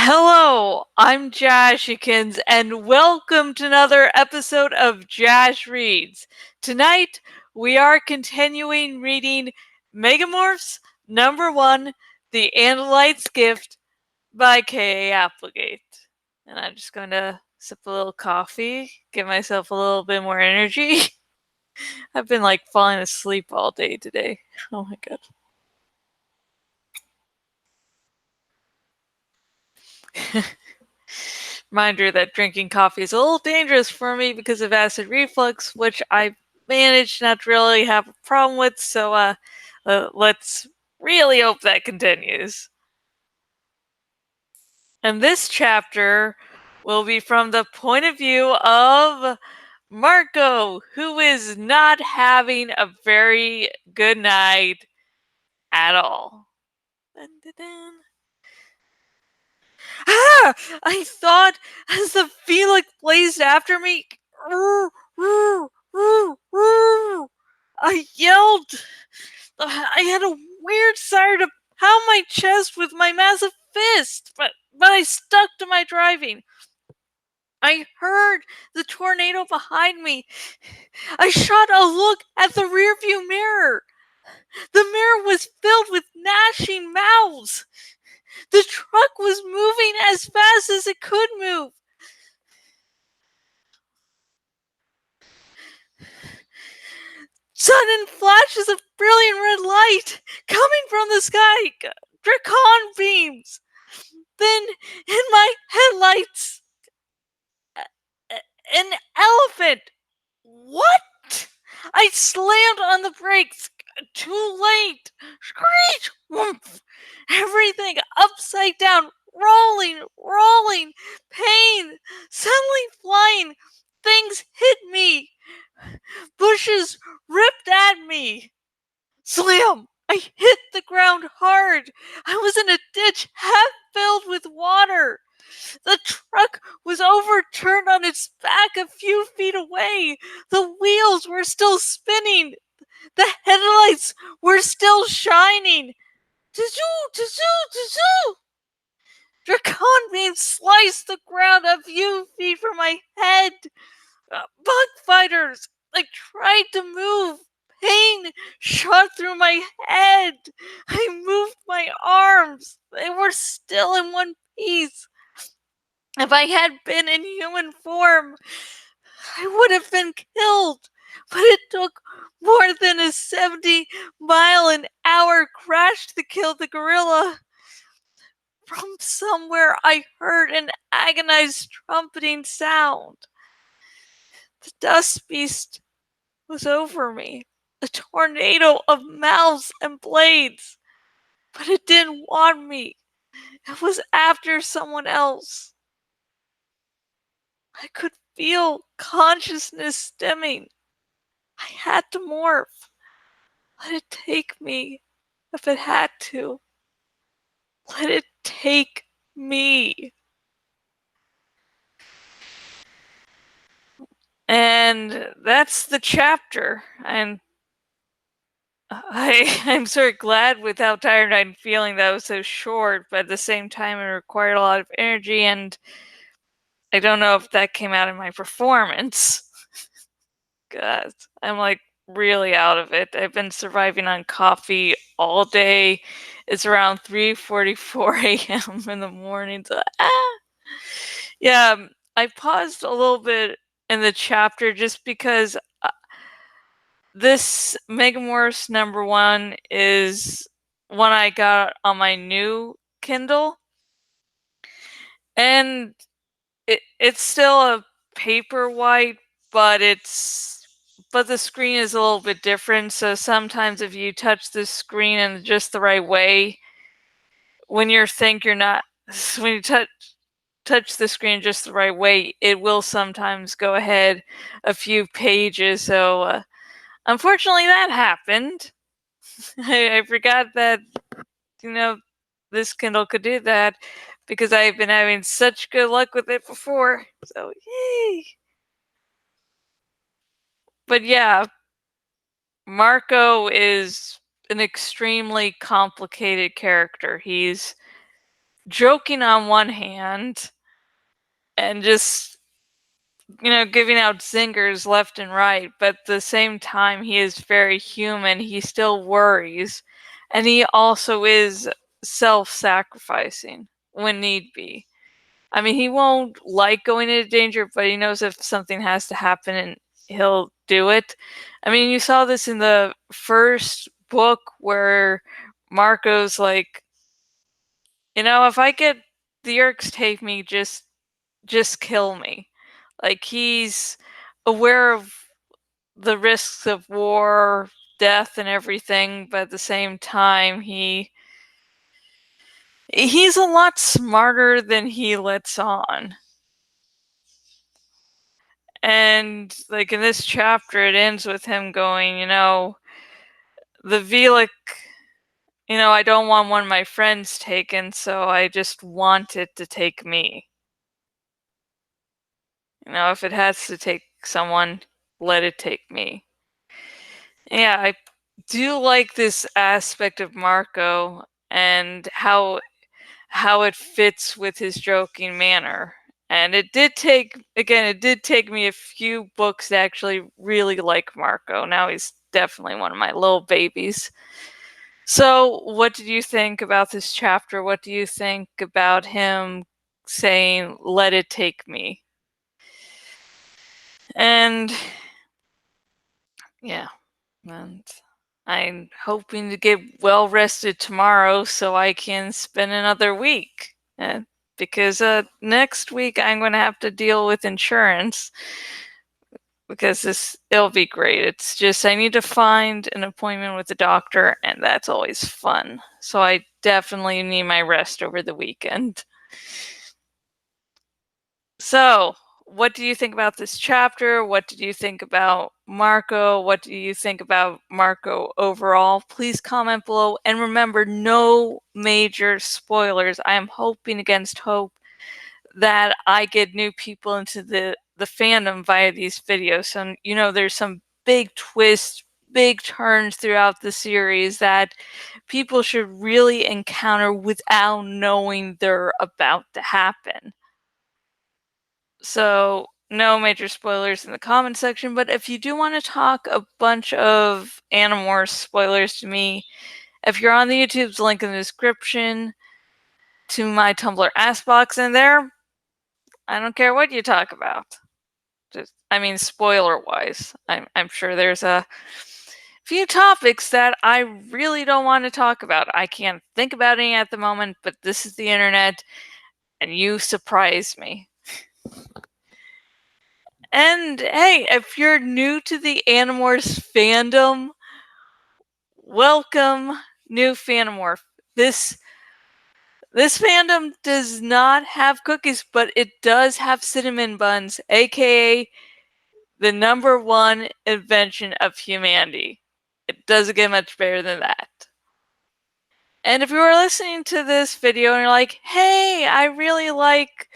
Hello, I'm Jashikins, and welcome to another episode of Jash Reads. Tonight, we are continuing reading Megamorphs #1, The Andalite's Gift by K.A. Applegate. And I'm just going to sip a little coffee, give myself a little bit more energy. I've been falling asleep all day today. Oh my god. Reminder that drinking coffee is a little dangerous for me because of acid reflux, which I managed not to really have a problem with, so let's really hope that continues. And this chapter will be from the point of view of Marco, who is not having a very good night at all. Dun, dun, dun. Ah! I thought as the Veleek blazed after me. I yelled. I had a weird desire to pound my chest with my massive fist, but I stuck to my driving. I heard the tornado behind me. I shot a look at the rearview mirror. The mirror was filled with gnashing mouths. The truck was moving as fast as it could move. Sudden flashes of brilliant red light coming from the sky. Dracon beams. Then, in my headlights, an elephant. What? I slammed on the brakes. Too late. Screech! Woomph. Everything upside down, rolling, pain, suddenly flying. Things hit me. Bushes ripped at me. Slam! I hit the ground hard. I was in a ditch half filled with water. The truck was overturned on its back a few feet away. The wheels were still spinning. The headlights were still shining. Tizoo, tizoo, tizoo! Dracon beams sliced the ground a few feet from my head. Bug fighters! I tried to move. Pain shot through my head. I moved my arms. They were still in one piece. If I had been in human form, I would have been killed. But it took more than a 70-mile-an-hour crash to kill the gorilla. From somewhere I heard an agonized trumpeting sound. The dust beast was over me, a tornado of mouths and blades. But it didn't want me. It was after someone else. I could feel consciousness stemming. I had to morph. Let it take me if it had to. Let it take me. And that's the chapter. And I'm sort of glad with how tired I'm feeling that was so short, but at the same time, it required a lot of energy, and I don't know if that came out in my performance. God, I'm really out of it. I've been surviving on coffee all day. It's around 3:44 a.m. in the morning. So, yeah, I paused a little bit in the chapter just because this Megamorphs #1 is one I got on my new Kindle, and it's still a paperwhite, but the screen is a little bit different. So sometimes if you touch the screen in just the right way, when you think you're not, when you touch the screen just the right way, it will sometimes go ahead a few pages. So unfortunately, that happened. I forgot that this Kindle could do that because I've been having such good luck with it before. So yay! But yeah, Marco is an extremely complicated character. He's joking on one hand and just, giving out zingers left and right, but at the same time, he is very human. He still worries, and he also is self-sacrificing when need be. I mean, he won't like going into danger, but he knows if something has to happen, and he'll do it. I mean, you saw this in the first book where Marco's like, if I get the Yerks take me, just kill me. Like, he's aware of the risks of war, death, and everything, but at the same time, he's a lot smarter than he lets on. And, like, in this chapter, it ends with him going, the Veleek, I don't want one of my friends taken, so I just want it to take me. If it has to take someone, let it take me. Yeah, I do like this aspect of Marco and how it fits with his joking manner. And it did take me a few books to actually really like Marco. Now he's definitely one of my little babies. So, what did you think about this chapter? What do you think about him saying, "Let it take me"? And yeah, and I'm hoping to get well rested tomorrow so I can spend another week. Because next week I'm going to have to deal with insurance because it'll be great. It's just I need to find an appointment with the doctor, and that's always fun. So I definitely need my rest over the weekend. So, what do you think about this chapter? What did you think about Marco? What do you think about Marco overall? Please comment below. And remember, no major spoilers. I am hoping against hope that I get new people into the fandom via these videos. So, there's some big twists, big turns throughout the series that people should really encounter without knowing they're about to happen. So, no major spoilers in the comment section, but if you do want to talk a bunch of Animorphs spoilers to me, if you're on the YouTube's link in the description to my Tumblr Ask Box in there, I don't care what you talk about. Spoiler-wise, I'm sure there's a few topics that I really don't want to talk about. I can't think about any at the moment, but this is the internet, and you surprise me. And hey, if you're new to the Animorphs fandom, welcome, new Phantomorph. This fandom does not have cookies, but it does have cinnamon buns, aka the #1 invention of humanity. It doesn't get much better than that. And if you are listening to this video and you're like, hey, I really like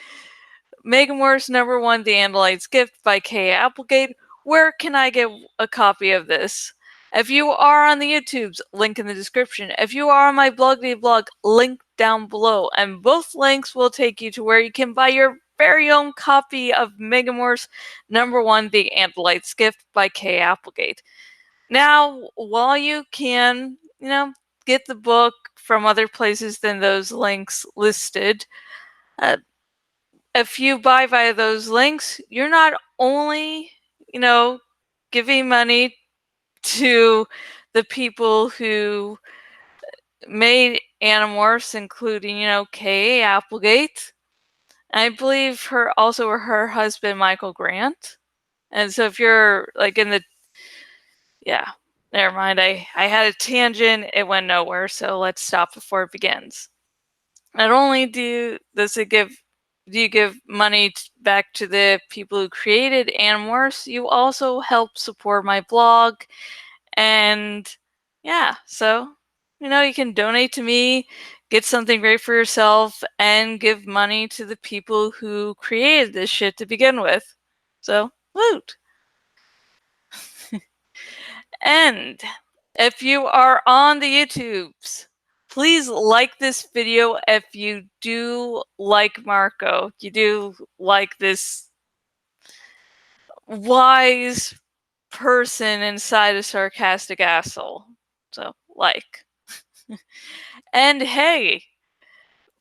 Megamorphs #1 The Andalite's Gift by K. Applegate, where can I get a copy of this? If you are on the YouTubes, link in the description. If you are on my blog, link down below. And both links will take you to where you can buy your very own copy of Megamorphs #1 The Andalite's Gift by K. Applegate. Now, while you can, get the book from other places than those links listed, if you buy via those links, you're not only, giving money to the people who made Animorphs, including, K.A. Applegate. I believe her husband, Michael Grant. And so if you're like yeah, never mind. I had a tangent. It went nowhere. So let's stop before it begins. Not only do you give money back to the people who created Animorphs, you also help support my blog. And yeah, so, you can donate to me, get something great for yourself, and give money to the people who created this shit to begin with. So, woot! And if you are on the YouTubes, please like this video if you do like Marco. You do like this wise person inside a sarcastic asshole. So, like. And hey,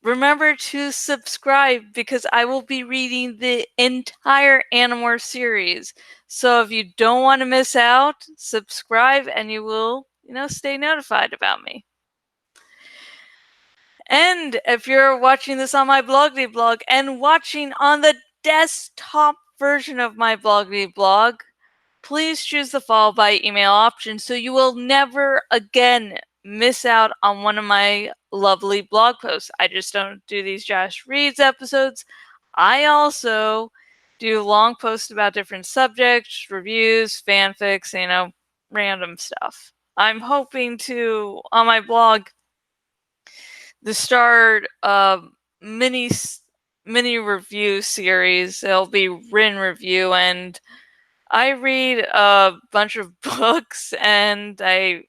remember to subscribe because I will be reading the entire Animorph series. So if you don't want to miss out, subscribe and you will, stay notified about me. And if you're watching this on my Blogly blog and watching on the desktop version of my Blogly blog, please choose the follow by email option so you will never again miss out on one of my lovely blog posts. I just don't do these Jash Reads episodes. I also do long posts about different subjects, reviews, fanfics, random stuff. I'm hoping to, on my blog, the start of mini review series. It'll be Rin review, and I read a bunch of books, and I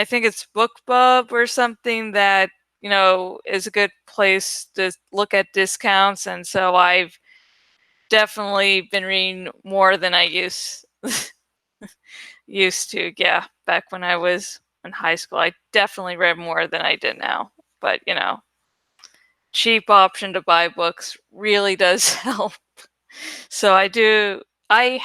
think it's BookBub or something that is a good place to look at discounts, and so I've definitely been reading more than I used to. Yeah, back when I was in high school, I definitely read more than I did now. But cheap option to buy books really does help. So I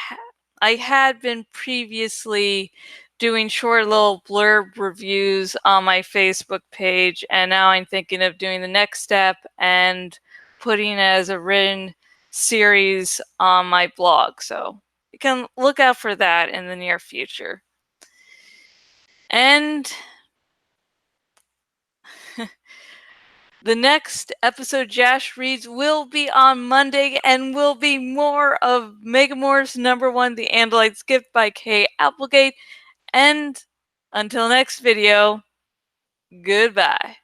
had been previously doing short little blurb reviews on my Facebook page, and now I'm thinking of doing the next step and putting it as a written series on my blog. So you can look out for that in the near future. And the next episode, Jash Reads, will be on Monday and will be more of Megamorphs #1, The Andalite's Gift by Kay Applegate. And until next video, goodbye.